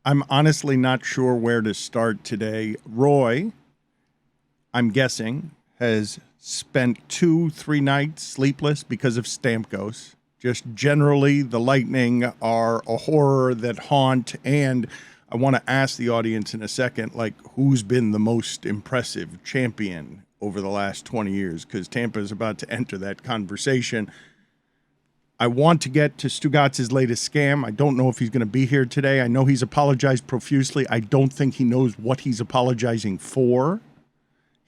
I'm honestly not sure where to start today. Roy, I'm guessing, has spent 2-3 nights sleepless because of Stugotz. Just generally, the Lightning are a horror that haunt, and I want to ask the audience in a second, like, who's been the most impressive champion over the last 20 years? Because Tampa is about to enter that conversation. I want to get to Stugotz's latest scam. I don't know if he's going to be here today. I know he's apologized profusely. I don't think he knows what he's apologizing for.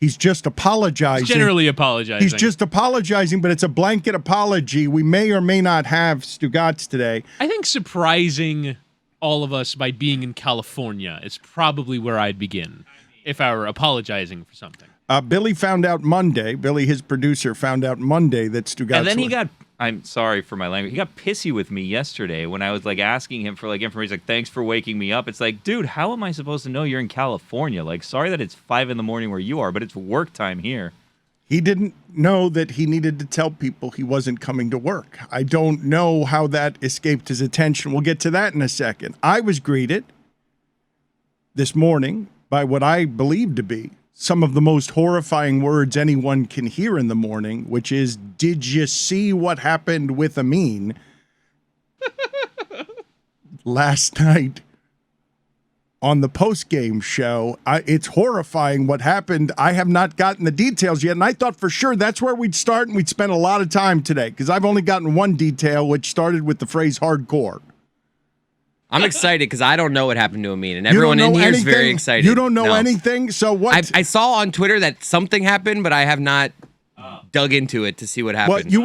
He's just apologizing. He's generally apologizing. He's just apologizing, but it's a blanket apology. We may or may not have Stugotz today. I think surprising all of us by being in California is probably where I'd begin if I were apologizing for something. Billy found out Monday. Billy, his producer, found out Monday that Stugotz. And then he got. I'm sorry for my language. He got pissy with me yesterday when I was like asking him for like information. He's like, "Thanks for waking me up." It's like, dude, how am I supposed to know you're in California? Like, sorry that it's 5 a.m. where you are, but it's work time here. He didn't know that he needed to tell people he wasn't coming to work. I don't know how that escaped his attention. We'll get to that in a second. I was greeted this morning by what I believe to be some of the most horrifying words anyone can hear in the morning, which is, "Did you see what happened with Amin?" Last night on the postgame show. It's horrifying what happened. I have not gotten the details yet, and I thought for sure that's where we'd start, and we'd spend a lot of time today, because I've only gotten one detail, which started with the phrase hardcore. I'm excited because I don't know what happened to Amin, and everyone in here is very excited. You don't know anything? So what? I saw on Twitter that something happened, but I have not dug into it to see what happened. Well, you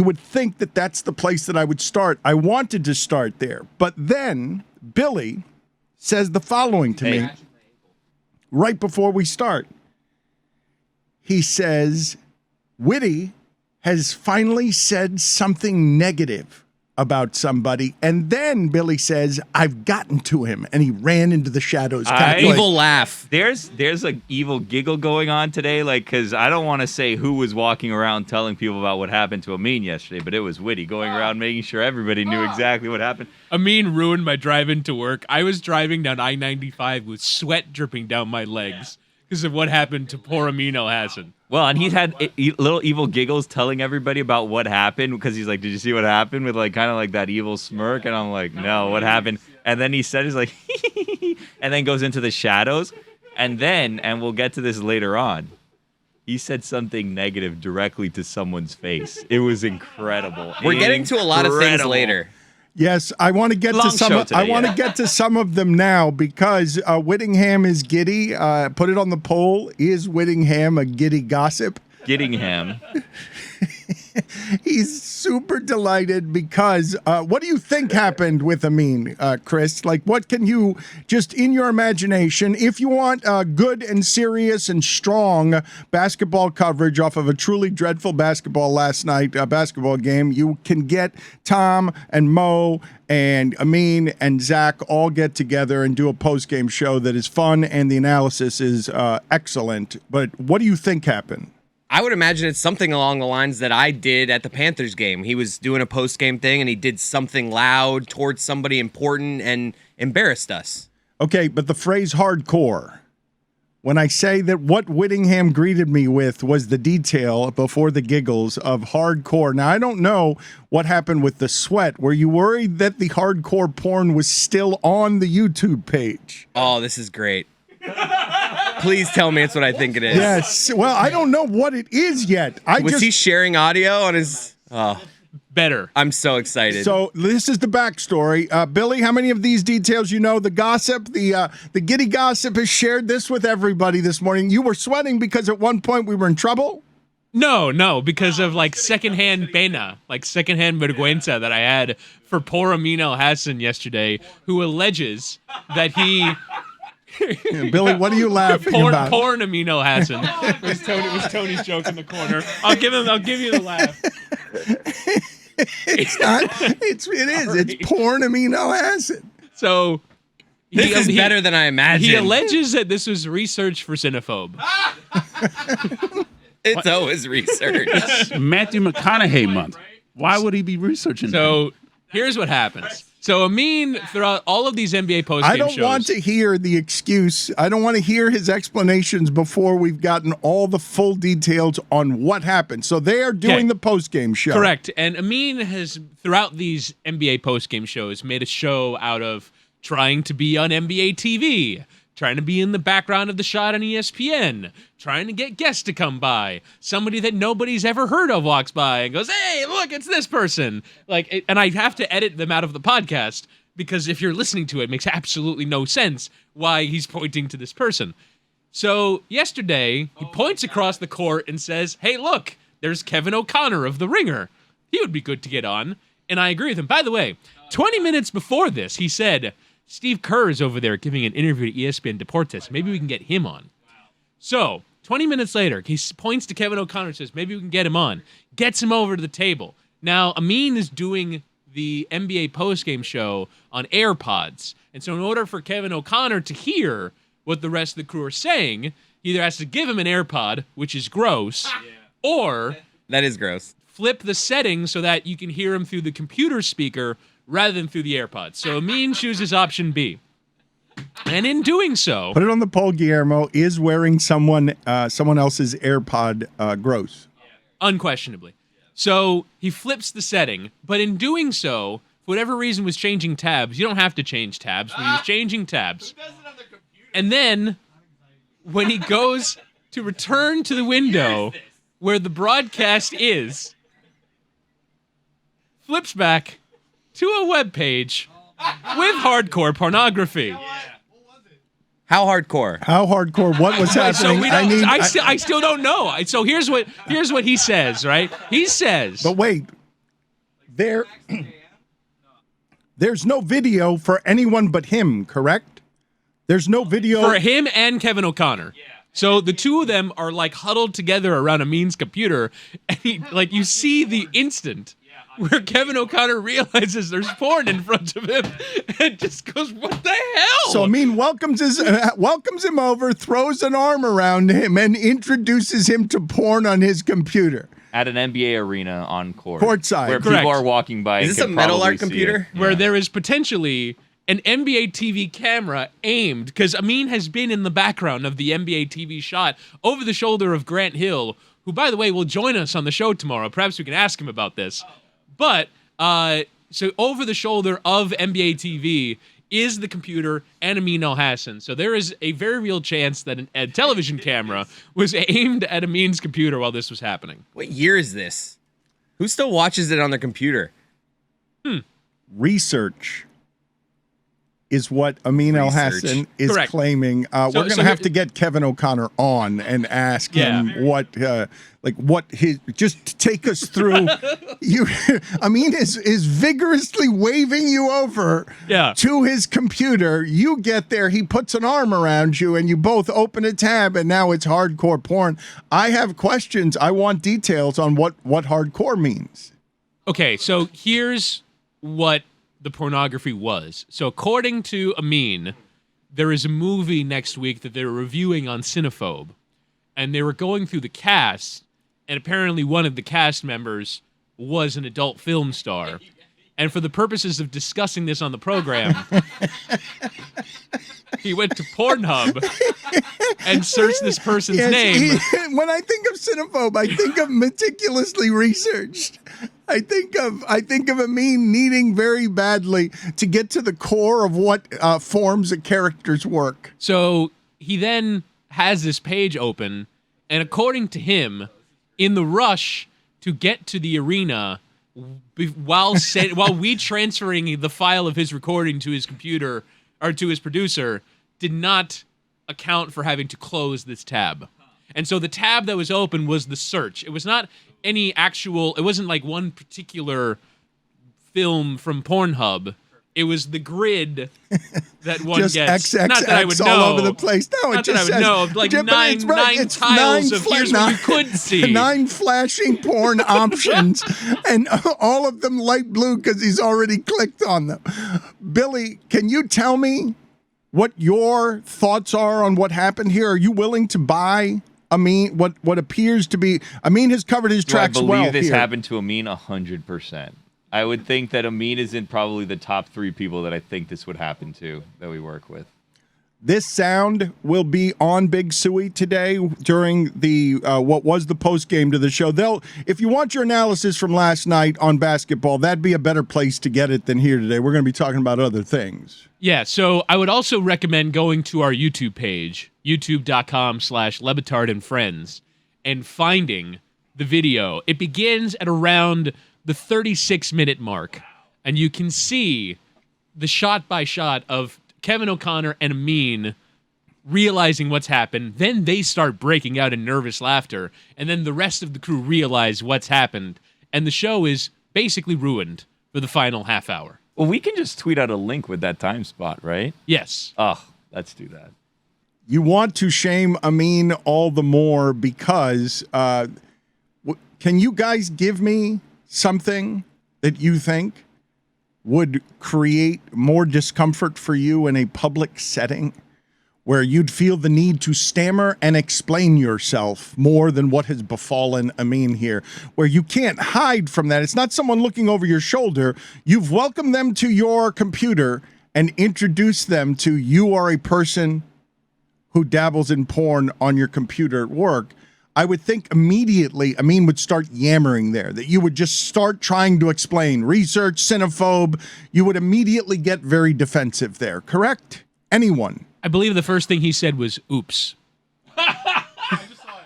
would think that that's the place that I would start. I wanted to start there, but then Billy says the following to me right before we start. He says, Whitty has finally said something negative about somebody, and then Billy says, I've gotten to him, and he ran into the shadows. Evil laugh. There's an evil giggle going on today, like, because I don't want to say who was walking around telling people about what happened to Amin yesterday, but it was Whitty going around making sure everybody knew exactly what happened. Amin ruined my drive into work. I was driving down I-95 with sweat dripping down my legs because of what happened to poor Amin El-Hassan. Well, and he's had little evil giggles telling everybody about what happened, because he's like, did you see what happened? With like kind of like that evil smirk. And I'm like, no, what happened? And then he said, he's like, and then goes into the shadows. And then, and we'll get to this later on, he said something negative directly to someone's face. It was incredible. We're getting to a lot of things later. Yes, I want to get to some. I want to get to some of them now, because Whittingham is giddy. Put it on the poll: is Whittingham a giddy gossip? Gittingham. He's super delighted because what do you think happened with Amin, Chris? Like, what can you, just in your imagination, if you want good and serious and strong basketball coverage off of a truly dreadful basketball game, you can get Tom and Mo and Amin and Zach all get together and do a post-game show that is fun, and the analysis is excellent. But what do you think happened? I would imagine it's something along the lines that I did at the Panthers game. He was doing a post-game thing, and he did something loud towards somebody important and embarrassed us. Okay, but the phrase hardcore, when I say that what Whittingham greeted me with was the detail before the giggles of hardcore. Now, I don't know what happened with the sweat. Were you worried that the hardcore porn was still on the YouTube page? Oh, this is great. Please tell me it's what I think it is. Yes. Well, I don't know what it is yet. Was he sharing audio on his... Oh, better. I'm so excited. So this is the backstory. Billy, how many of these details you know? The gossip, the giddy gossip has shared this with everybody this morning. You were sweating because at one point we were in trouble? No, because of like secondhand pena, like secondhand vergüenza that I had for poor Amin El-Hassan yesterday, who alleges that he... Billy, what are you laughing about? Porn Amin El-Hassan. It was Tony's joke in the corner. I'll give you the laugh. It's not. It is. It's porn Amin El-Hassan. So this is better than I imagined. He alleges that this was research for Cinephobe. It's always research. It's Matthew McConaughey month. Why would he be researching that? So here's what happens. So Amin, throughout all of these NBA postgame shows, I don't want to hear the excuse. I don't want to hear his explanations before we've gotten all the full details on what happened. So they are doing the postgame show. Correct. And Amin has, throughout these NBA postgame shows, made a show out of trying to be on NBA TV, trying to be in the background of the shot on ESPN, trying to get guests to come by. Somebody that nobody's ever heard of walks by and goes, "Hey, look, it's this person." And I have to edit them out of the podcast because if you're listening to it, it makes absolutely no sense why he's pointing to this person. So yesterday, he points across the court and says, "Hey, look, there's Kevin O'Connor of The Ringer. He would be good to get on." And I agree with him. By the way, 20 minutes before this, he said, "Steve Kerr is over there giving an interview to ESPN Deportes. Maybe we can get him on." So 20 minutes later, he points to Kevin O'Connor and says, "Maybe we can get him on." Gets him over to the table. Now, Amin is doing the NBA postgame show on AirPods. And so in order for Kevin O'Connor to hear what the rest of the crew are saying, he either has to give him an AirPod, which is gross, or That is gross. flip the settings so that you can hear him through the computer speaker rather than through the AirPods. So Amin chooses option B. And in doing so, Put it on the poll, Guillermo. Is wearing someone else's AirPod gross? unquestionably. So he flips the setting, but in doing so, for whatever reason was changing tabs. You don't have to change tabs, but he was changing tabs. And then when he goes to return to the window where the broadcast is, flips back to a web page with hardcore pornography. How hardcore? How hardcore? What was So happening? we don't, I still don't know. So here's what he says, right? He says, But wait, there's no video for anyone but him, correct? There's no video for him and Kevin O'Connor. So the two of them are like huddled together around Amin's computer, and you see the instant where Kevin O'Connor realizes there's porn in front of him, and just goes, "What the hell?" So Amin welcomes him over, throws an arm around him, and introduces him to porn on his computer. At an NBA arena on court. Courtside. Where Correct. people are walking by. Is and this a can metal probably art see computer? it. where Yeah. there is potentially an NBA TV camera aimed, because Amin has been in the background of the NBA TV shot over the shoulder of Grant Hill, who, by the way, will join us on the show tomorrow. Perhaps we can ask him about this. But so over the shoulder of NBA TV is the computer and Amin Elhassan. So there is a very real chance that a television camera was aimed at Amin's computer while this was happening. What year is this? Who still watches it on their computer? Research is what Amin Elhassan is Correct. claiming. We're going to have to get Kevin O'Connor on and ask him what his, just to take us through. Amin is vigorously waving you over to his computer. You get there, he puts an arm around you, and you both open a tab, and now it's hardcore porn. I have questions. I want details on what hardcore means. Okay, so here's what the pornography was. So according to Amin, there is a movie next week that they're reviewing on Cinephobe, and they were going through the cast, and apparently one of the cast members was an adult film star. And for the purposes of discussing this on the program, he went to Pornhub and searched this person's name. When I think of Cinephobe, I think of meticulously researched. I think of Amin needing very badly to get to the core of what forms a character's work. So he then has this page open, and according to him, in the rush to get to the arena, while we transferring the file of his recording to his computer or to his producer, did not account for having to close this tab. And so the tab that was open was the search. It was not any actual, it wasn't like one particular film from Pornhub. It was the grid that one just gets. XXX Not that I would know. all over the place. No, Not it just that I would says, know. Like but nine it's tiles of here's what you could see. 9 flashing porn options, and all of them light blue because he's already clicked on them. Billy, can you tell me what your thoughts are on what happened here? Are you willing to buy Amin, what appears to be, Amin has covered his tracks well I believe this here. happened to Amin 100%. I would think that Amin is in probably the top 3 people that I think this would happen to that we work with. This sound will be on Big Suey today during the what was the post game to the show. If you want your analysis from last night on basketball, that'd be a better place to get it than here today. We're going to be talking about other things. Yeah, so I would also recommend going to our YouTube page, youtube.com/LeBatardandFriends, and finding the video. It begins at around the 36-minute mark, and you can see the shot-by-shot of Kevin O'Connor and Amin realizing what's happened. Then they start breaking out in nervous laughter, and then the rest of the crew realize what's happened, and the show is basically ruined for the final half hour. Well, we can just tweet out a link with that time spot, right? Yes. Oh, let's do that. You want to shame Amin all the more because can you guys give me something that you think would create more discomfort for you in a public setting where you'd feel the need to stammer and explain yourself more than what has befallen Amin here, where you can't hide from that? It's not someone looking over your shoulder. You've welcomed them to your computer and introduced them to you are a person who dabbles in porn on your computer at work. I would think immediately Amin would start yammering there, that you would just start trying to explain research, cinephobe. You would immediately get very defensive there, correct? Anyone? I believe the first thing he said was, oops. I just saw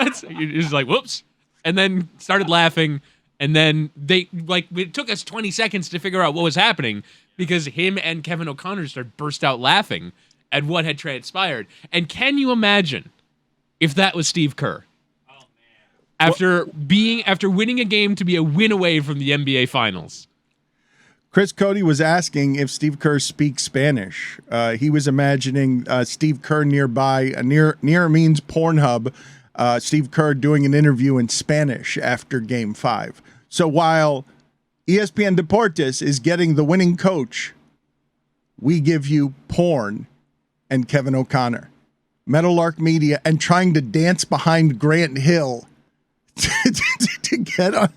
it. He was like, whoops. And then started laughing. And then it took us 20 seconds to figure out what was happening because him and Kevin O'Connor burst out laughing at what had transpired. And can you imagine if that was Steve Kerr? Oh, man. After winning a game to be a win away from the NBA Finals. Chris Cody was asking if Steve Kerr speaks Spanish. He was imagining Steve Kerr nearby, near Amin's Pornhub, Steve Kerr doing an interview in Spanish after Game 5. So while ESPN Deportes is getting the winning coach, we give you porn and Kevin O'Connor. Meadowlark Media and trying to dance behind Grant Hill to get on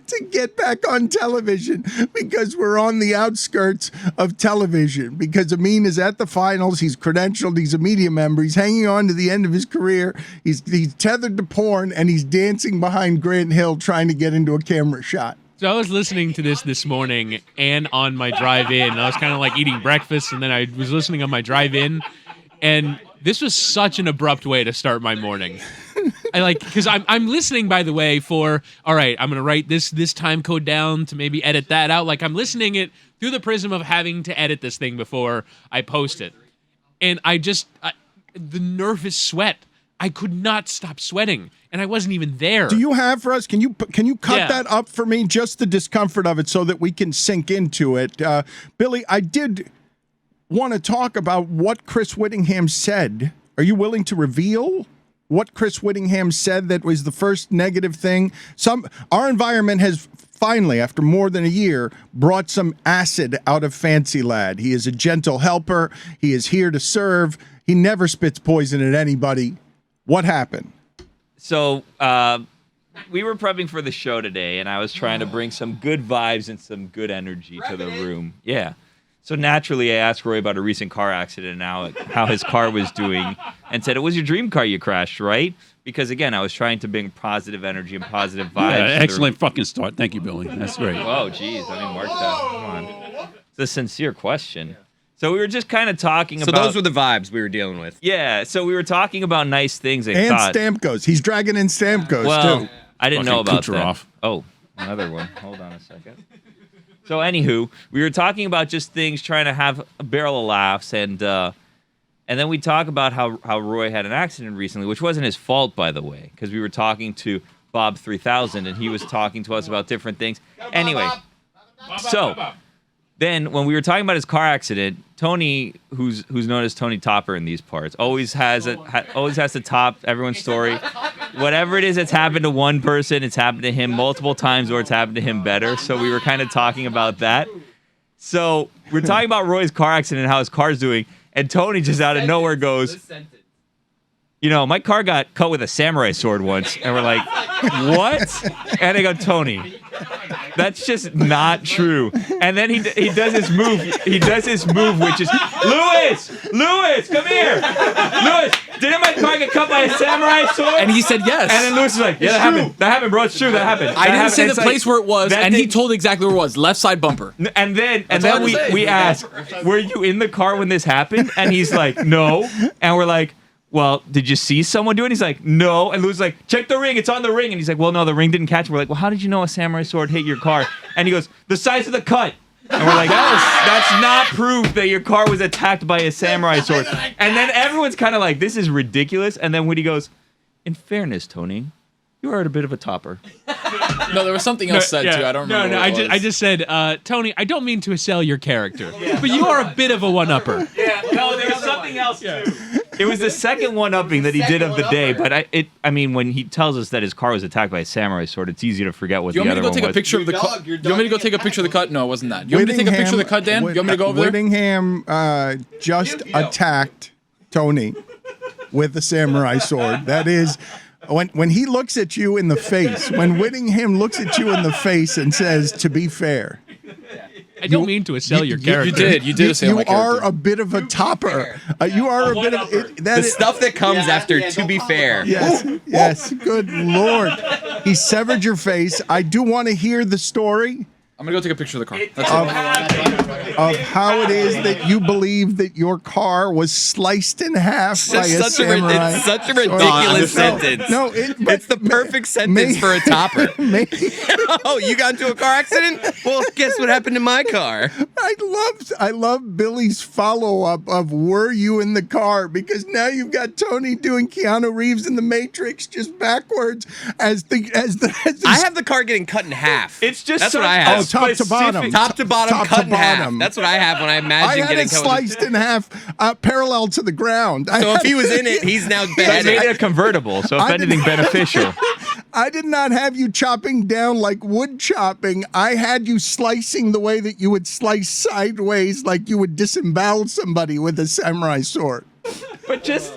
to get back on television because we're on the outskirts of television, because Amin is at the finals, he's credentialed, he's a media member, he's hanging on to the end of his career, he's tethered to porn, and he's dancing behind Grant Hill trying to get into a camera shot. So I was listening to this morning and on my drive in. I was kind of like eating breakfast, and then I was listening on my drive in, and this was such an abrupt way to start my morning. Because I'm listening, by the way, for, all right, I'm going to write this time code down to maybe edit that out. Like, I'm listening it through the prism of having to edit this thing before I post it. And the nervous sweat, I could not stop sweating, and I wasn't even there. Do you have for us, can you cut that up for me, just the discomfort of it so that we can sink into it? Billy, I did want to talk about what Chris Whittingham said. Are you willing to reveal what Chris Whittingham said that was the first negative thing? Our environment has finally, after more than a year, brought some acid out of Fancy Lad. He is a gentle helper. He is here to serve. He never spits poison at anybody. What happened? So we were prepping for the show today, and I was trying to bring some good vibes and some good energy to the room. Yeah. So naturally, I asked Roy about a recent car accident and how his car was doing, and said, it was your dream car you crashed, right? Because, again, I was trying to bring positive energy and positive vibes. Yeah, excellent fucking start. Thank you, Billy. That's great. Whoa, geez. I mean, mark that. Come on. It's a sincere question. So we were just kind of talking about... So those were the vibes we were dealing with. Yeah, so we were talking about nice things. And Stamkos. He's dragging in Stamkos, well, too. I didn't know about Kucherov. that. Oh, another one. Hold on a second. So anywho, we were talking about just things, trying to have a barrel of laughs, and then we talk about how Roy had an accident recently, which wasn't his fault, by the way, because we were talking to Bob 3000, and he was talking to us about different things. Anyway, so then when we were talking about his car accident, Tony, who's known as Tony Topper in these parts, always has to top everyone's story. Whatever it is that's happened to one person, it's happened to him multiple times, or it's happened to him better. So we were kind of talking about that. So we're talking about Roy's car accident and how his car's doing, and Tony just out of nowhere goes, my car got cut with a samurai sword once. And we're like, what? And I go, Tony, that's just not true. And then he does his move. He does his move, which is, Lewis, come here. Lewis, didn't my car get cut by a samurai sword? And he said yes. And then Lewis is like, yeah, that happened, bro. It's true, that happened. I didn't say the It's place where it was, and he told exactly where it was. Left side bumper. And then all I had to say. we asked, were you in the car when this happened? And he's like, no. And we're like, well, did you see someone do it? He's like, no. And Lou's like, check the ring. It's on the ring. And he's like, well, no, the ring didn't catch it. We're like, well, how did you know a samurai sword hit your car? And he goes, the size of the cut. And we're like, that's not proof that your car was attacked by a samurai sword. And then everyone's kind of like, this is ridiculous. And then Woody goes, in fairness, Tony, you are a bit of a topper. No, there was something else said too. I don't remember. I just said, Tony, I don't mean to assail your character, but you are a bit of a one-upper. Yeah, no, there was something else too. It was the second one-upping that he did of the day, but I mean, when he tells us that his car was attacked by a samurai sword, it's easy to forget what You the want me other to go one take a was. picture of the cut? You want me to go take a picture of the cut? No, it wasn't that. You want me to take a picture of the cut, Dan? You want me to go over there? Whittingham just attacked Tony with a samurai sword. That is, when he looks at you in the face, when Whittingham looks at you in the face and says, to be fair. I don't mean to assail your character. You did assail my character. You are a bit of a topper. You are a bit of The stuff that comes after, to be fair. Yes. Good Lord. He severed your face. I do want to hear the story I'm gonna go take a picture of the car. That's it. of how it is that you believe that your car was sliced in half by a samurai. It's such a ridiculous sentence. No, It's the perfect sentence for a topper. Oh, you got into a car accident? Well, guess what happened to my car? I love Billy's follow-up of were you in the car, because now you've got Tony doing Keanu Reeves in The Matrix just backwards as the I have the car getting cut in half. It's just that's so- what I have. Oh, top to bottom. Top to bottom, Top cut to in half. bottom. That's what I have when I I imagine had getting it cut. sliced in half, parallel to the ground. So if he was in it, he's now They made bad. it a convertible, so if I anything, didn't- beneficial. I did not have you chopping down like wood chopping. I had you slicing the way that you would slice sideways, like you would disembowel somebody with a samurai sword. But just,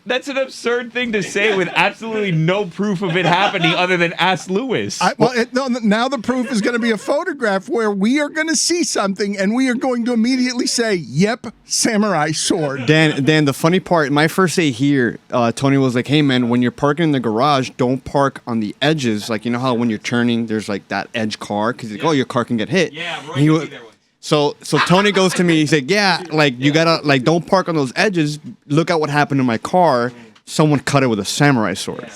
that's an absurd thing to say with absolutely no proof of it happening other than ask Lewis. Now the proof is going to be a photograph where we are going to see something and we are going to immediately say, yep, samurai sword. Dan, the funny part, my first day here, Tony was like, hey, man, when you're parking in the garage, don't park on the edges. Like, you know how when you're turning, there's like that edge car? Because like, oh, your car can get hit. Yeah, Roy And he can wa- be there once. So Tony goes to me, he's like, yeah, like, you gotta, like, don't park on those edges. Look at what happened to my car. Someone cut it with a samurai sword.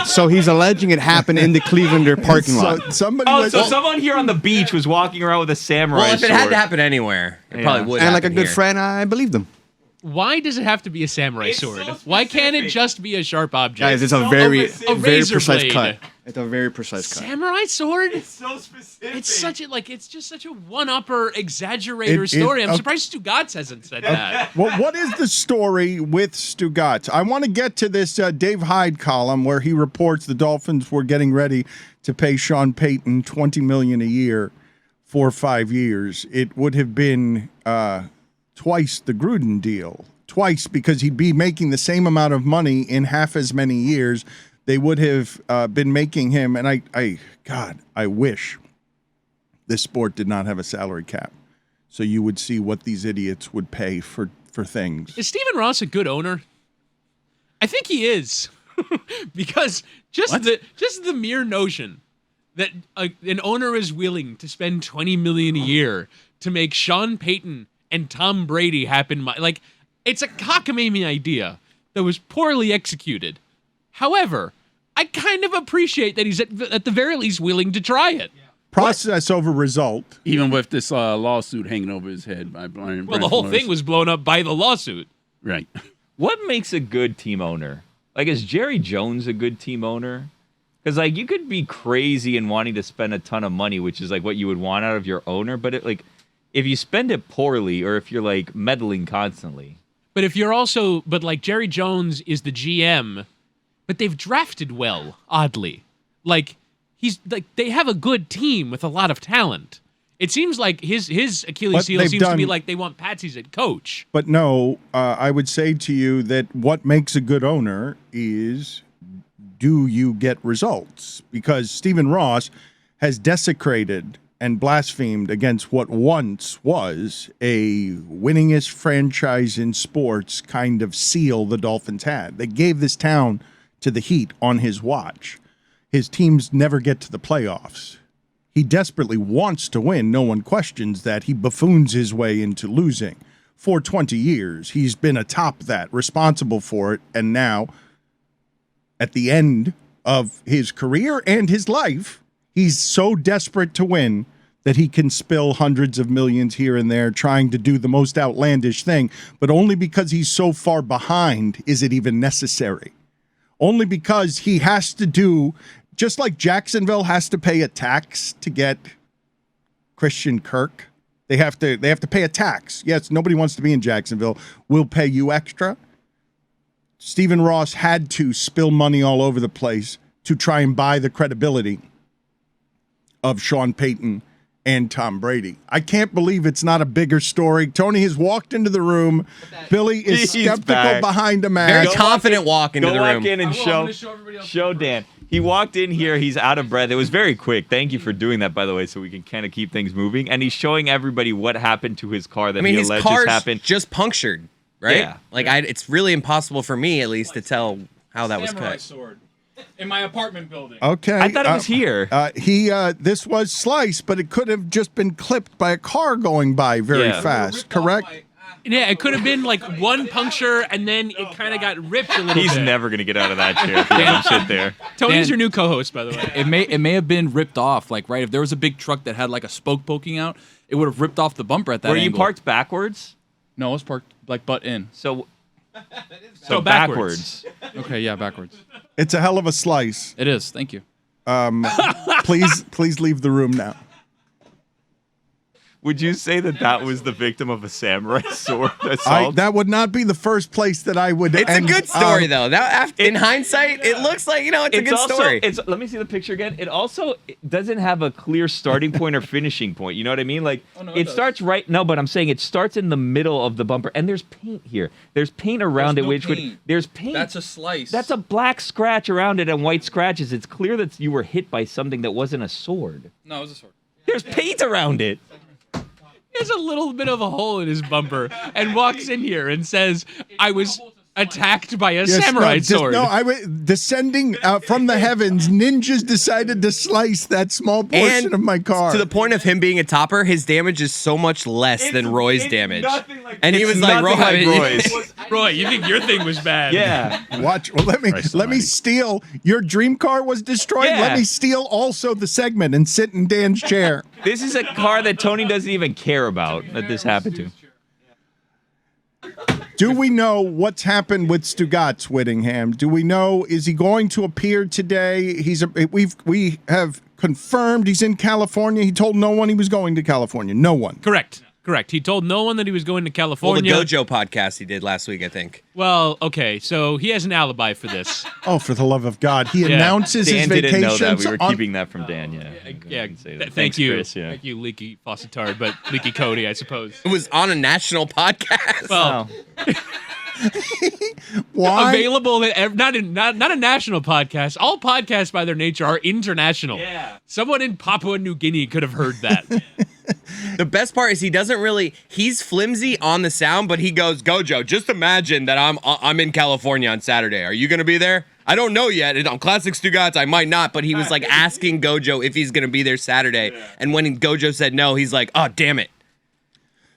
So he's alleging it happened in the Clevelander parking lot. So somebody Oh, was, so someone here on the beach was walking around with a samurai Well, if it had sword. to happen anywhere, it probably would. And like a happen good here. friend, I believed him. Why does it have to be a samurai sword? so Why can't it specific. just be a sharp object? Guys, it's a very, A very razor precise blade. cut. It's a very precise cut. Samurai sword? so specific. It's such a it's just such a one-upper exaggerator It- story. I'm okay. surprised Stugotz hasn't said that. well, what is the story with Stugotz? I want to get to this Dave Hyde column where he reports the Dolphins were getting ready to pay Sean Payton $20 million a year for 5 years. It would have been twice the Gruden deal. Twice, because he'd be making the same amount of money in half as many years. They would have been making him, and I wish this sport did not have a salary cap, so you would see what these idiots would pay for things. Is Stephen Ross a good owner? I think he is, because just the mere notion that an owner is willing to spend $20 million a year to make Sean Payton and Tom Brady happen, it's a cockamamie idea that was poorly executed. However, I kind of appreciate that he's at the very least willing to try it. Process over result. Even with this lawsuit hanging over his head by Brian. Well, the whole thing was blown up by the lawsuit. right. What makes a good team owner? Like, is Jerry Jones a good team owner? Because, like, you could be crazy and wanting to spend a ton of money, which is, like, what you would want out of your owner. But, if you spend it poorly or if you're, like, meddling constantly. But if you're like Jerry Jones is the GM, but they've drafted well, oddly. They have a good team with a lot of talent. It seems like his Achilles But heel they've seems to be done- like they want Patsy's at coach. But no, I would say to you that what makes a good owner is, do you get results? Because Stephen Ross has desecrated and blasphemed against what once was a winningest franchise in sports kind of seal the Dolphins had. They gave this town to the Heat on his watch. His teams never get to the playoffs. He desperately wants to win. No one questions that. He buffoons his way into losing. For 20 years, he's been atop that, responsible for it, and now, at the end of his career and his life, he's so desperate to win that he can spill hundreds of millions here and there trying to do the most outlandish thing, but only because he's so far behind is it even necessary. Only because he has to do, just like Jacksonville has to pay a tax to get Christian Kirk, they have to pay a tax. Yes, nobody wants to be in Jacksonville. We'll pay you extra. Stephen Ross had to spill money all over the place to try and buy the credibility of Sean Payton and Tom Brady. I can't believe it's not a bigger story. Tony has walked into the room. Billy is He's skeptical back. behind a Very mask. confident walk into Go the walk room. in and show Dan. He walked in here. He's out of breath. It was very quick. Thank you for doing that, by the way, so we can kind of keep things moving. And he's showing everybody what happened to his car that I mean, he his alleges car's happened. just punctured, right? Yeah. Like, it's really impossible for me, at least, to tell how that was Samurai cut. sword in my apartment building. Okay. I thought it was here. This was sliced, but it could have just been clipped by a car going by very Yeah. fast, correct? Yeah, it could have been like one puncture and then it kind of got ripped a little He's bit. never going to get out of that chair if he doesn't sit there. Tony's Dan- your new co-host, by the way. It may have been ripped off. Like, right, if there was a big truck that had like a spoke poking out, it would have ripped off the bumper at that Were you angle. parked backwards? No, it was parked like butt in. So So backwards. Okay, yeah, backwards. It's a hell of a slice. It is. Thank you. Please leave the room now. Would you say that was the victim of a samurai sword assault? That would not be the first place that I would. It's a good story, though. In hindsight, it looks like, it's a good also, story. Let me see the picture again. It also doesn't have a clear starting point or finishing point. You know what I mean? Like, no, it it starts right. No, but I'm saying it starts in the middle of the bumper, and there's paint here. There's paint around There's it, no which paint. would there's paint. That's a slice. That's a black scratch around it and white scratches. It's clear that you were hit by something that wasn't a sword. No, it was a sword. There's paint around it. He has a little bit of a hole in his bumper and walks in here and says, I was attacked by a samurai sword. Descending from the heavens, ninjas decided to slice that small portion of my car. To the point of him being a topper, his damage is so much less than Roy's damage. And he was like, Roy's. Roy, you think your thing was bad? Yeah. Watch. Well, let me steal. Your dream car was destroyed. Yeah. Let me steal also the segment and sit in Dan's chair. This is a car that Tony doesn't even care about that this happened to. Do we know what's happened with Stugotz Whittingham? Do we know, is he going to appear today? We have confirmed he's in California. He told no one he was going to California. No one. Correct. He told no one that he was going to Well, the California. Gojo podcast he did last week, I think. Well, okay, so he has an alibi for this. Oh, for the love of God. He announces his Dan vacation. didn't know that. We were keeping that from Dan, yeah. Yeah, Thanks, thank you. Chris, yeah. Thank you, Leaky Fawcettard, but Leaky Cody, I suppose. It was on a national podcast. Well, Why? available not a national podcast. All podcasts by their nature are international. Yeah. Someone in Papua New Guinea could have heard that. The best part is he's flimsy on the sound, but he goes, Gojo, just imagine that I'm in California on Saturday. Are you going to be there? I don't know yet. On Classic Stugotz, I might not, but he was like asking Gojo if he's going to be there Saturday. Yeah. And when Gojo said no, he's like, oh, damn it.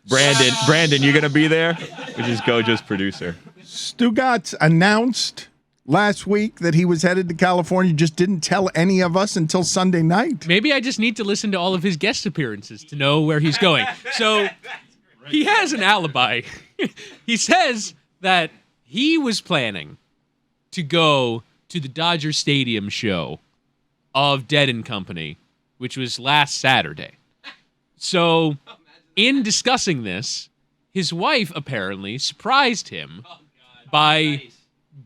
Brandon, you gonna be there? Which is Gojo's producer. Stugotz announced last week that he was headed to California, just didn't tell any of us until Sunday night. Maybe I just need to listen to all of his guest appearances to know where he's going. So he has an alibi. He says that he was planning to go to the Dodger Stadium show of Dead & Company, which was last Saturday. So in discussing this, his wife apparently surprised him by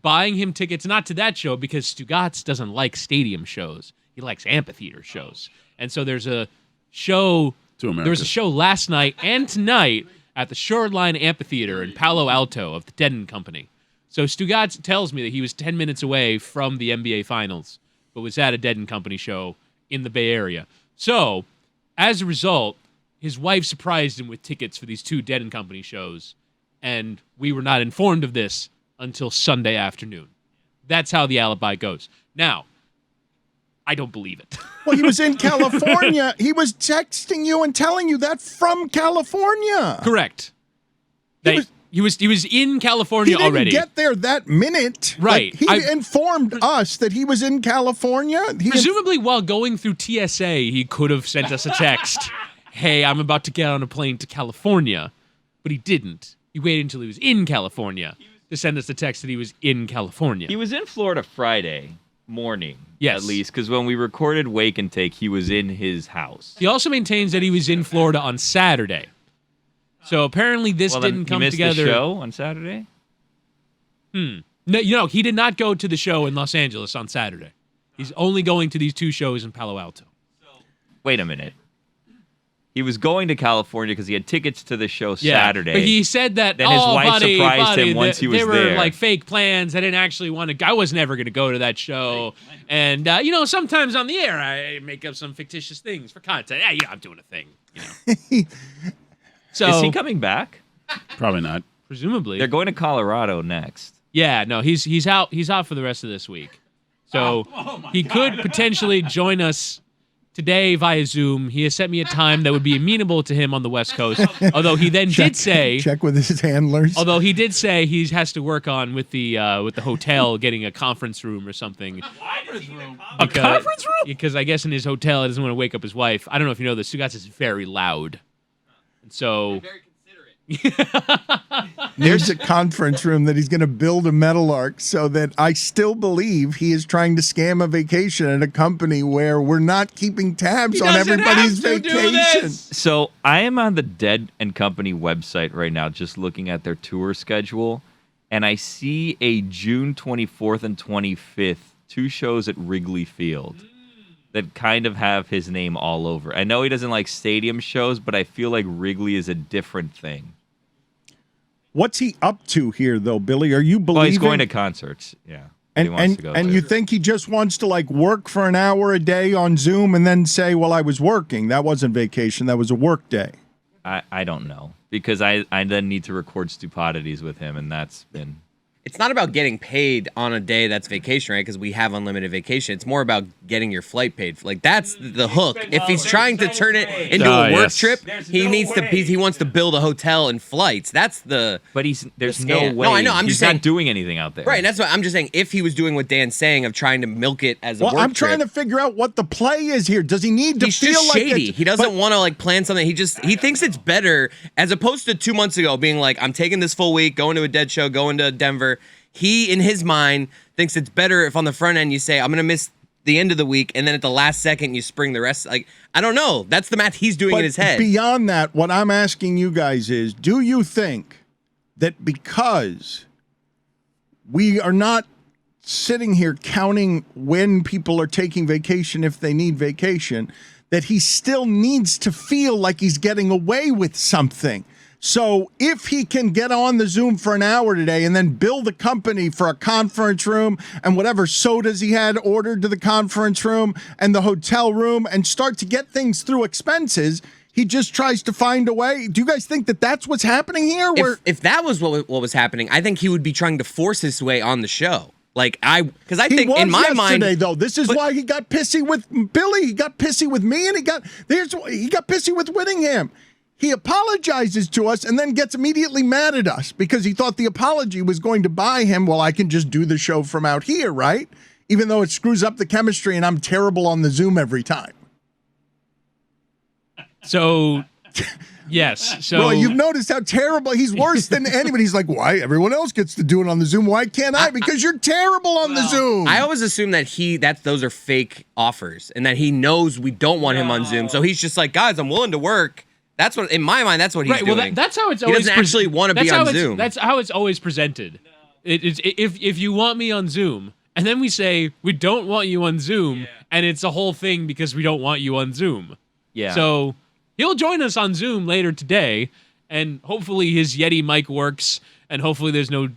buying him tickets, not to that show, because Stugotz doesn't like stadium shows. He likes amphitheater shows. And so there's a show To America. There was a show last night and tonight at the Shoreline Amphitheater in Palo Alto of the Deaden Company. So Stugotz tells me that he was 10 minutes away from the NBA Finals, but was at a Deaden Company show in the Bay Area. So, as a result, his wife surprised him with tickets for these 2 Deaden Company shows, and we were not informed of this until Sunday afternoon. That's how the alibi goes. Now, I don't believe it. Well, he was in California. He was texting you and telling you that from California. Correct. He was in California He didn't already. get there that minute. Right. Like, he informed us that he was in California. Presumably, while going through TSA, he could have sent us a text. Hey, I'm about to get on a plane to California. But he didn't. He waited until he was in California to send us the text that he was in California. He was in Florida Friday morning, Yes. at least, because when we recorded Wake and Take, he was in his house. He also maintains that he was in Florida on Saturday. So apparently this Well, then didn't he come missed together. the show on Saturday? No, he did not go to the show in Los Angeles on Saturday. He's only going to these 2 shows in Palo Alto. Wait a minute. He was going to California because he had tickets to the show Saturday. But he said that, Then his wife buddy, surprised him once he was they were there. like fake plans. I didn't actually want to. I was never going to go to that show. And, sometimes on the air, I make up some fictitious things for content. I'm doing a thing, So, Is he coming back? Probably not. presumably. They're going to Colorado next. Yeah, no, he's out. He's out for the rest of this week. So he could potentially join us today via Zoom. He has sent me a time that would be amenable to him on the West Coast. Although he then did say, check with his handlers. although he did say he has to work on with the hotel getting a conference room or something. A conference room? Because I guess in his hotel he doesn't want to wake up his wife. I don't know if you know this. Stugotz is very loud, and so. There's a conference room that he's going to build a metal arc so that I still believe he is trying to scam a vacation at a company where we're not keeping tabs on everybody's vacation. So I am on the Dead and Company website right now, just looking at their tour schedule, and I see a June 24th and 25th 2 shows at Wrigley Field that kind of have his name all over. I know he doesn't like stadium shows, but I feel like Wrigley is a different thing. What's he up to here, though, Billy? Are you believing? Well, he's going to concerts. Yeah. He wants to go and there. you think he just wants to work for an hour a day on Zoom and then say, well, I was working. That wasn't vacation. That was a work day. I don't know, because I then need to record stupidities with him, and that's been... It's not about getting paid on a day that's vacation, right? Because we have unlimited vacation. It's more about getting your flight paid. Like, that's the hook. If he's trying to turn it into a work trip, he wants to build a hotel and flights. That's the. But there's the no scam. way. No, I know. I'm he's just saying, not doing anything out there. right. And that's what I'm just saying. If he was doing what Dan's saying of trying to milk it as a Well, work I'm trying trip, to figure out what the play is here. Does he need to he's feel just like shady. it's- He doesn't but- want to plan something. He thinks it's better, as opposed to 2 months ago being like, I'm taking this full week, going to a Dead show, going to Denver. He, in his mind, thinks it's better if on the front end you say, I'm going to miss the end of the week, and then at the last second you spring the rest. Like, I don't know. That's the math he's doing in his head. Beyond that, what I'm asking you guys is, do you think that because we are not sitting here counting when people are taking vacation if they need vacation, that he still needs to feel like he's getting away with something? So if he can get on the Zoom for an hour today and then build a company for a conference room and whatever sodas he had ordered to the conference room and the hotel room and start to get things through expenses, he just tries to find a way. Do you guys think that that's what's happening here? If that was what was happening, I think he would be trying to force his way on the show. Because I think in my mind, though, this is why he got pissy with Billy. He got pissy with me, and he got pissy with Whittingham. He apologizes to us and then gets immediately mad at us because he thought the apology was going to buy him, well, I can just do the show from out here, right? Even though it screws up the chemistry and I'm terrible on the Zoom every time. So, yes. So Roy, you've noticed how terrible he's worse than anybody. He's like, why? Everyone else gets to do it on the Zoom. Why can't I? Because you're terrible on the Zoom. I always assume that those are fake offers and that he knows we don't want him on Zoom. So he's just like, guys, I'm willing to work. That's what, in my mind, that's what he's doing. Well, that's how it's he always. doesn't actually want to be on Zoom. That's how it's always presented. If you want me on Zoom, and then we say we don't want you on Zoom, and it's a whole thing because we don't want you on Zoom. Yeah. So He'll join us on Zoom later today, and hopefully his Yeti mic works, and hopefully there's no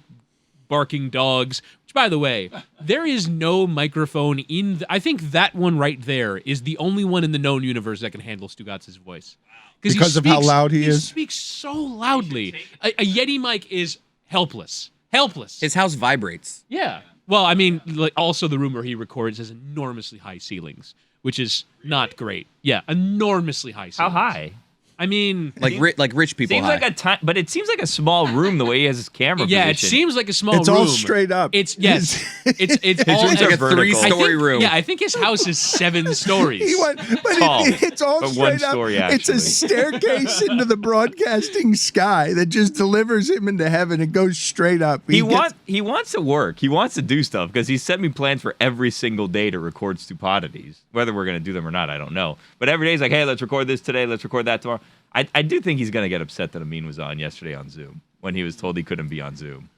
barking dogs. Which, by the way, there is no microphone in. I think that one right there is the only one in the known universe that can handle Stugotz's voice. Because of how loud he is? He speaks so loudly. A Yeti mic is helpless. Helpless. His house vibrates. Yeah. Well, I mean, like, also the room where he records has enormously high ceilings, which is not great. Yeah, enormously high ceilings. How high? I mean, Like rich people. Seems high. like but it seems like a small room the way he has his camera. yeah, it positioned. seems like a small It's room. all straight up. It's it's all room's like a vertical. three-story room. Yeah, I think his house is 7 stories. He went, but Tall, it's all but straight one story, up. It's a actually. staircase into the broadcasting sky that just delivers him into heaven. It goes straight up. He wants to work. He wants to do stuff because he sent me plans for every single day to record Stupidities. Whether we're going to do them or not, I don't know. But every day he's like, hey, let's record this today. Let's record that tomorrow. I do think he's going to get upset that Amin was on yesterday on Zoom when he was told he couldn't be on Zoom.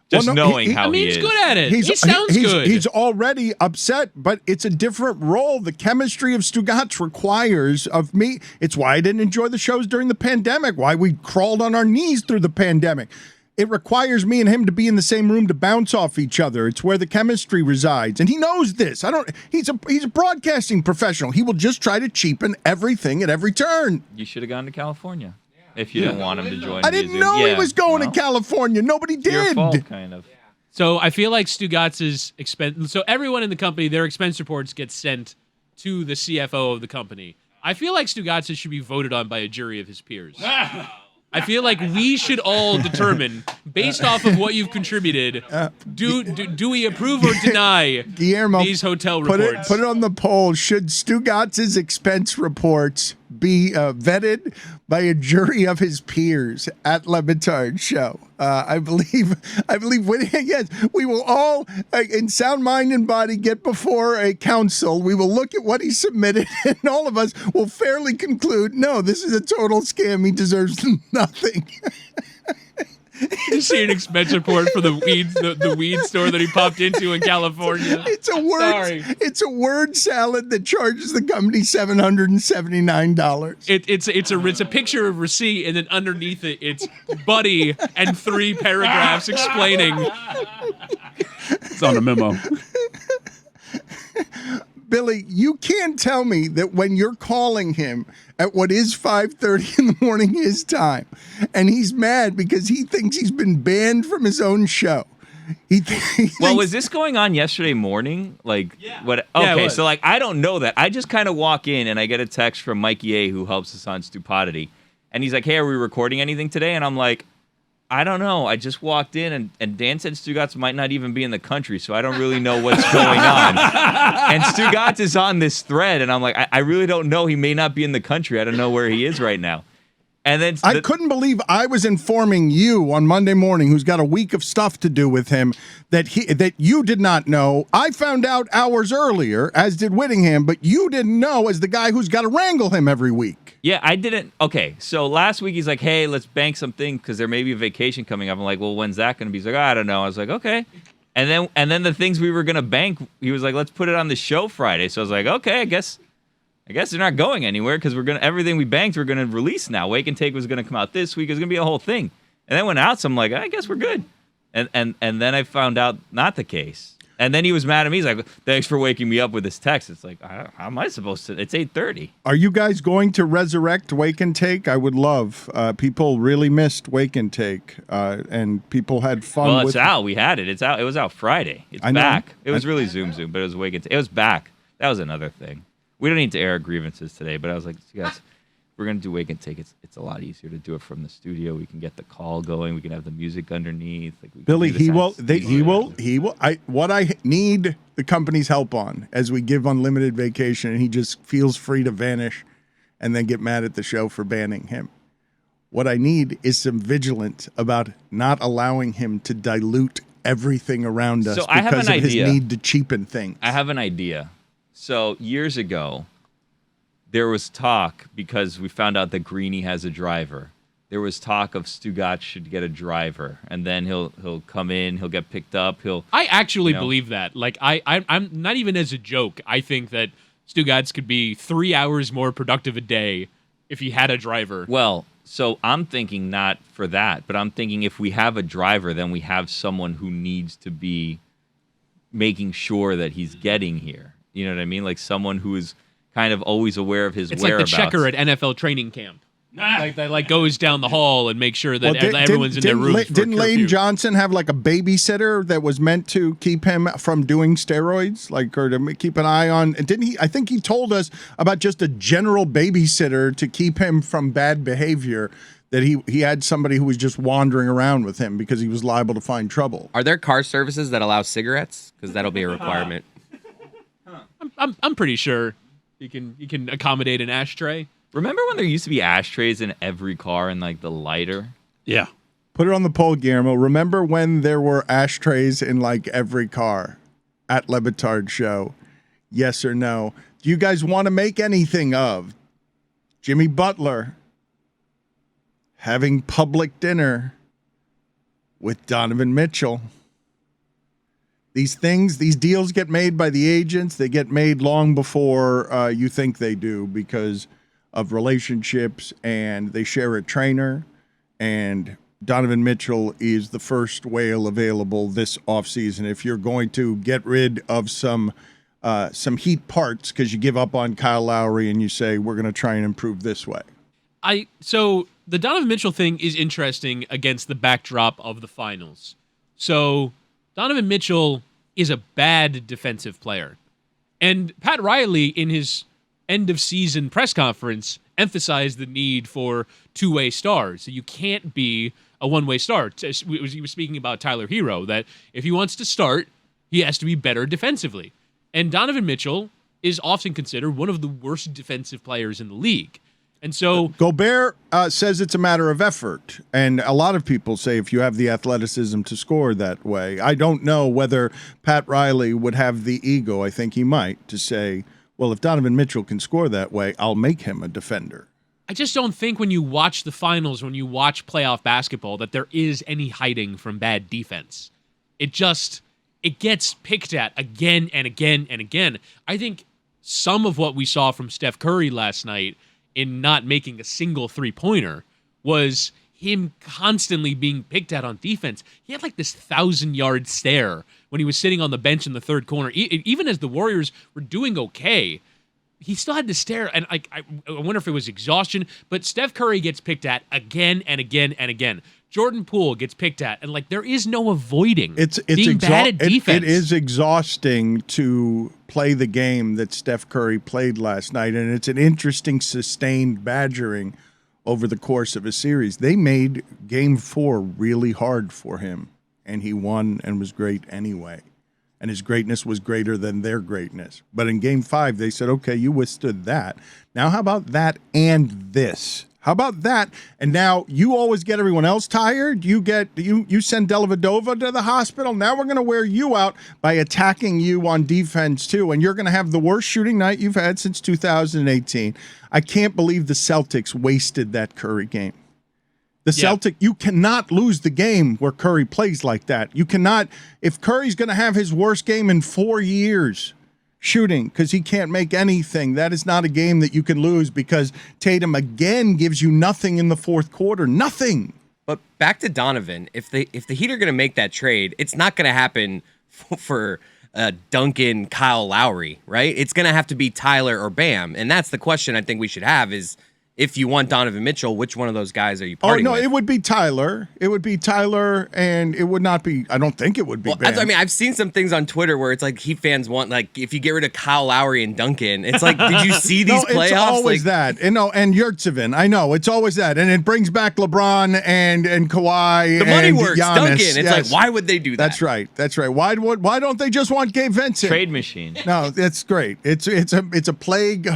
Just Well, no, knowing how he Amin's is. good at it. He sounds good. He's already upset, but it's a different role. The chemistry of Stugotz requires of me. It's why I didn't enjoy the shows during the pandemic, why we crawled on our knees through the pandemic. It requires me and him to be in the same room to bounce off each other. It's where the chemistry resides. And he knows this. He's a broadcasting professional. He will just try to cheapen everything at every turn. You should have gone to California if you didn't want him to join. I via didn't Zoom. know he Yeah, was going well, to California. Nobody it's your did. fault, kind of. So I feel like Stugotz's expense. So everyone in the company, their expense reports get sent to the CFO of the company. I feel like Stugotz's should be voted on by a jury of his peers. I feel like we should all determine, based off of what you've contributed, do we approve or deny Guillermo, these hotel put reports? it on the poll. Should Stugotz's expense reports be vetted by a jury of his peers at Le Batard Show? I believe yes, we will all, in sound mind and body, get before a council. We will look at what he submitted, and all of us will fairly conclude, no, this is a total scam. He deserves nothing. You see an expense report for the weed store that he popped into in California. It's a word salad that charges the company $779. It's a picture of receipt, and then underneath it, it's Buddy and 3 paragraphs explaining. It's on the memo. Billy, you can't tell me that when you're calling him at what is 5:30 in the morning his time, and he's mad because he thinks he's been banned from his own show. He Well, was this going on yesterday morning? Like, what? Yeah, it Okay, was. so like I don't know that. I just kind of walk in and I get a text from Mikey A, who helps us on Stupidity, and he's like, "Hey, are we recording anything today?" And I'm like, I don't know. I just walked in, and Dan said Stugotz might not even be in the country, so I don't really know what's going on. And Stugotz is on this thread, and I'm like, I really don't know. He may not be in the country. I don't know where he is right now. And then I couldn't believe I was informing you on Monday morning, who's got a week of stuff to do with him, that you did not know. I found out hours earlier, as did Whittingham, but you didn't know as the guy who's got to wrangle him every week. Yeah, I didn't. Okay, so last week he's like, hey, let's bank something because there may be a vacation coming up. I'm like, well, when's that going to be? He's like, I don't know. I was like, okay. And then the things we were going to bank, he was like, let's put it on the show Friday. So I was like, okay, I guess they're not going anywhere because everything we banked we're gonna release now. Wake and Take was gonna come out this week. It's gonna be a whole thing. And then went out, so I'm like, I guess we're good. And then I found out not the case. And then he was mad at me. He's like, thanks for waking me up with this text. It's like, how am I supposed to? It's 8:30. Are you guys going to resurrect Wake and Take? I would love. People really missed Wake and Take, and people had fun Well, with it's out. We had it. It's out. It was out Friday. It's I know. back. It was really Zoom, but it was Wake and Take. It was back. That was another thing. We don't need to air grievances today, but I was like, guys, we're going to do Wake and Take. It's a lot easier to do it from the studio. We can get the call going. We can have the music underneath. Like we can Billy, do this he will. What I need the company's help on as we give unlimited vacation, and he just feels free to vanish and then get mad at the show for banning him. What I need is some vigilance about not allowing him to dilute everything around us So I have because an of his idea. need to cheapen things. I have an idea. So years ago, there was talk because we found out that Greeny has a driver. There was talk of Stugotz should get a driver, and then he'll come in, he'll get picked up, I actually You know? believe that. Like, I'm not even as a joke. I think that Stugotz could be 3 hours more productive a day if he had a driver. Well, so I'm thinking not for that, but I'm thinking if we have a driver, then we have someone who needs to be making sure that he's getting here. You know what I mean? Like someone who is kind of always aware of his It's whereabouts. like the checker at NFL training camp. Like that goes down the hall and make sure that everyone's in their rooms. Didn't Lane Johnson have like a babysitter that was meant to keep him from doing steroids, like, or to keep an eye on? Didn't he? I think he told us about just a general babysitter to keep him from bad behavior. That he had somebody who was just wandering around with him because he was liable to find trouble. Are there car services that allow cigarettes? Because that'll be a requirement. I'm pretty sure you can accommodate an ashtray. Remember when there used to be ashtrays in every car and like the lighter? Yeah. Put it on the poll, Guillermo. Remember when there were ashtrays in like every car at Le Batard Show? Yes or no? Do you guys want to make anything of Jimmy Butler having public dinner with Donovan Mitchell? These deals get made by the agents. They get made long before you think they do because of relationships, and they share a trainer, and Donovan Mitchell is the first whale available this offseason. If you're going to get rid of some heat parts because you give up on Kyle Lowry and you say, we're going to try and improve this way. So the Donovan Mitchell thing is interesting against the backdrop of the finals. So Donovan Mitchell is a bad defensive player. And Pat Riley, in his end-of-season press conference, emphasized the need for two-way stars. So you can't be a one-way star. He was speaking about Tyler Hero, that if he wants to start, he has to be better defensively. And Donovan Mitchell is often considered one of the worst defensive players in the league. And so Gobert says it's a matter of effort. And a lot of people say if you have the athleticism to score that way. I don't know whether Pat Riley would have the ego, I think he might, to say, well, if Donovan Mitchell can score that way, I'll make him a defender. I just don't think when you watch the finals, when you watch playoff basketball, that there is any hiding from bad defense. It gets picked at again and again and again. I think some of what we saw from Steph Curry last night in not making a single three-pointer was him constantly being picked at on defense. He had like this 1,000-yard stare when he was sitting on the bench in the third corner. Even as the Warriors were doing okay, he still had to stare. And I wonder if it was exhaustion, but Steph Curry gets picked at again and again and again. Jordan Poole gets picked at, and like there is no avoiding being bad at defense. It is exhausting to play the game that Steph Curry played last night, and it's an interesting sustained badgering over the course of a series. They made Game 4 really hard for him, and he won and was great anyway. And his greatness was greater than their greatness. But in Game 5, they said, okay, you withstood that. Now how about that and this? How about that? And now you always get everyone else tired. You send Dellavedova to the hospital. Now we're going to wear you out by attacking you on defense too. And you're going to have the worst shooting night you've had since 2018. I can't believe the Celtics wasted that Curry game. You cannot lose the game where Curry plays like that. You cannot, if Curry's going to have his worst game in 4 years shooting because he can't make anything, that is not a game that you can lose because Tatum again gives you nothing in the fourth quarter. Nothing. But back to Donovan, if the Heat are going to make that trade, it's not going to happen for Duncan, Kyle Lowry, right? It's going to have to be Tyler or Bam. And that's the question I think we should have is, if you want Donovan Mitchell, which one of those guys are you parting with? It would be Tyler. It would be Tyler, and it would not be, I don't think it would be Bam. I mean, I've seen some things on Twitter where it's like Heat fans want, like, if you get rid of Kyle Lowry and Duncan, it's like, did you see these playoffs? It's always that. And Yurtsevin. I know, it's always that. And it brings back LeBron and Kawhi the money and works, Giannis. Duncan. It's like, why would they do that? That's right. Why don't they just want Gabe Vincent? Trade machine. No, that's great. It's a plague.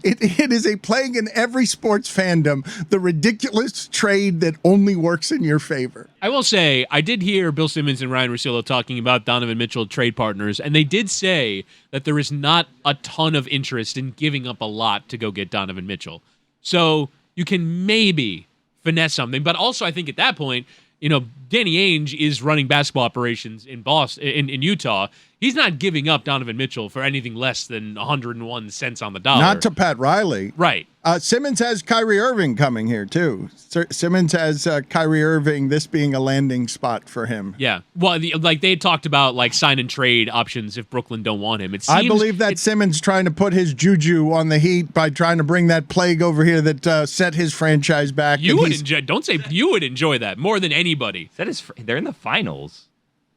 It is a plague in every sports fandom. The ridiculous trade that only works in your favor. I will say, I did hear Bill Simmons and Ryan Russillo talking about Donovan Mitchell trade partners, and they did say that there is not a ton of interest in giving up a lot to go get Donovan Mitchell. So you can maybe finesse something, but also I think at that point, Danny Ainge is running basketball operations in Boston, in Utah. He's not giving up Donovan Mitchell for anything less than 101 cents on the dollar. Not to Pat Riley. Right. Simmons has Kyrie Irving coming here, too. Simmons has Kyrie Irving, this being a landing spot for him. Yeah. Well, they had talked about sign and trade options if Brooklyn don't want him. I believe that Simmons trying to put his juju on the Heat by trying to bring that plague over here that set his franchise back. You would enjoy. Don't say you would enjoy that more than anybody. They're in the finals.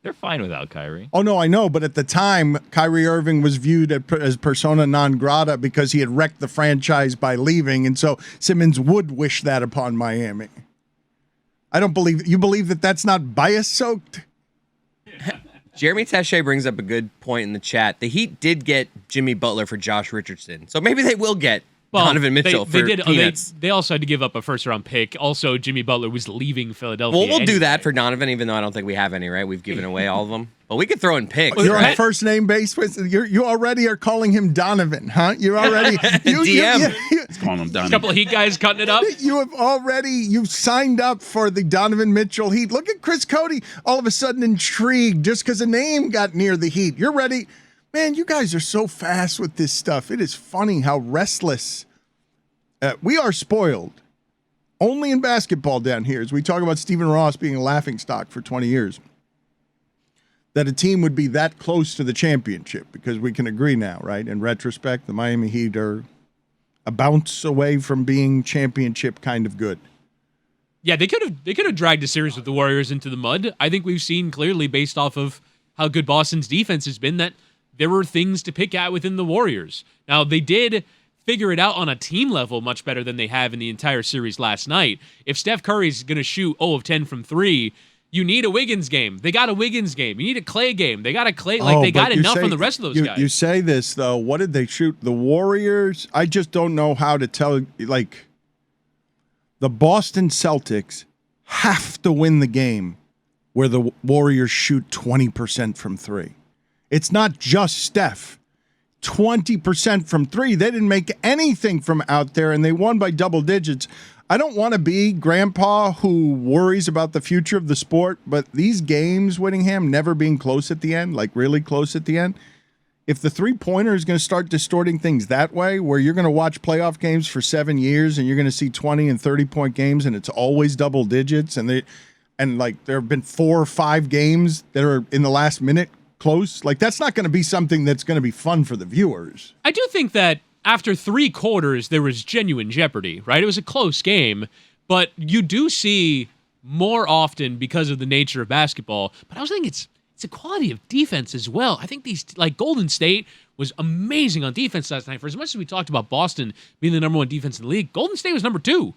They're fine without Kyrie. Oh, no, I know. But at the time, Kyrie Irving was viewed as persona non grata because he had wrecked the franchise by leaving. And so Simmons would wish that upon Miami. I don't believe you believe that that's not bias soaked. Jeremy Taché brings up a good point in the chat. The Heat did get Jimmy Butler for Josh Richardson. So maybe they will get Donovan Mitchell for peanuts. They also had to give up a first-round pick. Also, Jimmy Butler was leaving Philadelphia. Well, we'll do that for Donovan, even though I don't think we have any, right? We've given away all of them. But we could throw in picks. You're on first name basis. You already are calling him Donovan, huh? You're already DM. Let's call him A Donovan. couple of Heat guys cutting it up. You've signed up for the Donovan Mitchell Heat. Look at Chris Cody, all of a sudden intrigued just because a name got near the Heat. You're ready. Man, you guys are so fast with this stuff. It is funny how restless. We are spoiled. Only in basketball down here, as we talk about Stephen Ross being a laughingstock for 20 years, that a team would be that close to the championship, because we can agree now, right? In retrospect, the Miami Heat are a bounce away from being championship kind of good. Yeah, they could have dragged a series with the Warriors into the mud. I think we've seen clearly, based off of how good Boston's defense has been, that there were things to pick at within the Warriors. Now, they did figure it out on a team level much better than they have in the entire series last night. If Steph Curry's going to shoot 0 of 10 from 3, you need a Wiggins game. They got a Wiggins game. You need a Clay game. They got a Clay. They got enough from the rest of those guys. You say this, though. What did they shoot? The Warriors, I just don't know how to tell. The Boston Celtics have to win the game where the Warriors shoot 20% from 3. It's not just Steph. 20% from 3. They didn't make anything from out there, and they won by double digits. I don't want to be grandpa who worries about the future of the sport, but these games, Whittingham, never being close at the end, really close at the end, if the three-pointer is going to start distorting things that way, where you're going to watch playoff games for 7 years and you're going to see 20 and 30-point games and it's always double digits, and there have been 4 or 5 games that are in the last minute close, that's not going to be something that's going to be fun for the viewers. I do think that after 3 quarters, there was genuine jeopardy, right? It was a close game, but you do see more often because of the nature of basketball. But I was thinking it's a quality of defense as well. I think these, Golden State was amazing on defense last night. For as much as we talked about Boston being the number 1 defense in the league, Golden State was number 2.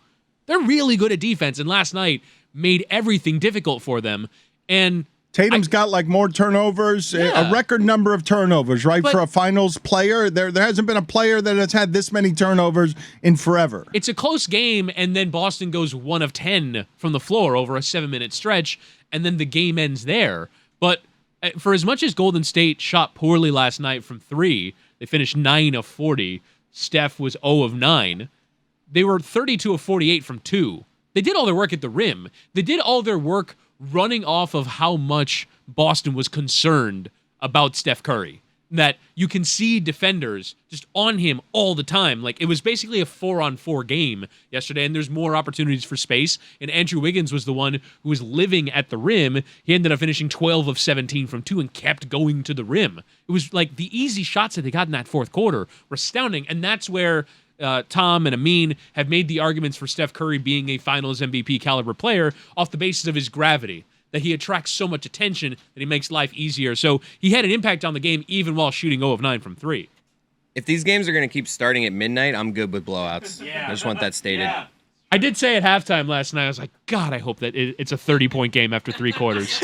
They're really good at defense, and last night made everything difficult for them. And Tatum's got more turnovers, a record number of turnovers, right? For a finals player, there hasn't been a player that has had this many turnovers in forever. It's a close game, and then Boston goes 1 of 10 from the floor over a 7-minute stretch, and then the game ends there. But for as much as Golden State shot poorly last night from 3, they finished 9 of 40. Steph was 0 of 9. They were 32 of 48 from 2. They did all their work at the rim. They did all their work running off of how much Boston was concerned about Steph Curry. That you can see defenders just on him all the time. It was basically a 4-on-4 game yesterday, and there's more opportunities for space. And Andrew Wiggins was the one who was living at the rim. He ended up finishing 12 of 17 from 2 and kept going to the rim. It was the easy shots that they got in that fourth quarter were astounding, and that's where Tom and Amin have made the arguments for Steph Curry being a Finals MVP caliber player off the basis of his gravity, that he attracts so much attention that he makes life easier. So he had an impact on the game even while shooting 0 of 9 from 3. If these games are going to keep starting at midnight, I'm good with blowouts. I just want that stated. I did say at halftime last night, I was like, God, I hope that it's a 30-point game after 3 quarters.